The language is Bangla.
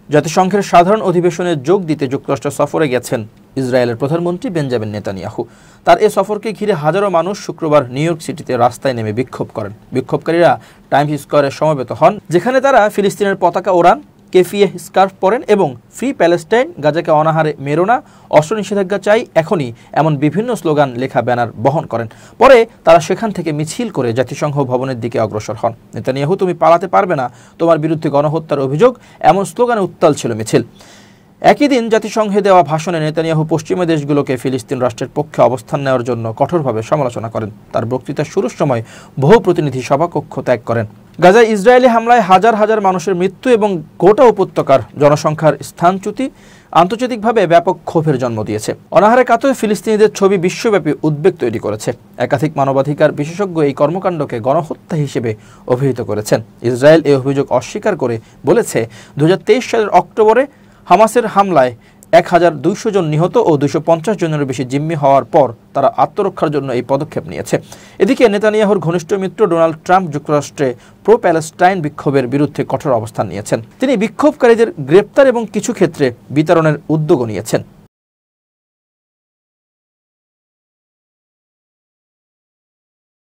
জাতিসংঘের সাধারণ অধিবেশনে যোগ দিতে যুক্তরাষ্ট্র সফরে গেছেন ইসরায়েলের প্রধানমন্ত্রী বেঞ্জামিন নেতানিয়াহু। তার এ সফরকে ঘিরে হাজারো মানুষ শুক্রবার নিউ ইয়র্ক সিটিতে রাস্তায় নেমে বিক্ষোভ করেন। বিক্ষোভকারীরা টাইমস স্কয়ারে সমবেত হন, যেখানে তারা ফিলিস্তিনের পতাকা ওড়ান, কেফিয়ে স্কার্ফ পরেন এবং ফ্রি প্যালেস্টাইন, গাজাকে অনাহারে মেরো না, অস্ত্র নিষেধাজ্ঞা চাই এখনই, এমন বিভিন্ন স্লোগান লেখা ব্যানার বহন করেন। পরে তারা সেখান থেকে মিছিল করে জাতিসংঘ ভবনের দিকে অগ্রসর হন। নেতানিয়াহু, তুমি পালাতে পারবে না, তোমার বিরুদ্ধে গণহত্যার অভিযোগ, এমন স্লোগানে উত্তাল ছিল মিছিল। একই দিন জাতিসংঘে দেওয়া ভাষণে নেতানিয়াহু পশ্চিমা দেশগুলোকে ফিলিস্তিন রাষ্ট্রের পক্ষে অবস্থান নেওয়ার জন্য কঠোরভাবে সমালোচনা করেন। তার বক্তৃতা শুরুর সময় বহু প্রতিনিধি সভাকক্ষ ত্যাগ করেন। গাজায় ইসরায়েলি হামলায় হাজার হাজার মানুষের মৃত্যু এবং গোটা উপত্যকার জনসংখ্যার স্থানচ্যুতি আন্তর্জাতিকভাবে ব্যাপক ক্ষোভের জন্ম দিয়েছে। অনাহারে কাতর ফিলিস্তিনিদের ছবি বিশ্বব্যাপী উদ্বেগ তৈরি করেছে। একাধিক মানবাধিকার বিশেষজ্ঞ এই কর্মকাণ্ডকে গণহত্যা হিসেবে অভিহিত করেছেন। ইসরায়েল এই অভিযোগ অস্বীকার করে বলেছে, 2023 সালের অক্টোবরে হামাসের হামলায় 1200 জন নিহত ও 250 জনেরও বেশি জিম্মি হওয়ার পর তারা আত্মরক্ষার জন্য এই পদক্ষেপ নিয়েছে। এদিকে নেতানিয়াহুর ঘনিষ্ঠ মিত্র ডোনাল্ড ট্রাম্প যুক্তরাষ্ট্রে প্রো প্যালেস্টাইন বিক্ষোভের বিরুদ্ধে কঠোর অবস্থান নিয়েছেন। তিনি বিক্ষোভকারীদের গ্রেপ্তার এবং কিছু ক্ষেত্রে বিতরণের উদ্যোগও নিয়েছেন।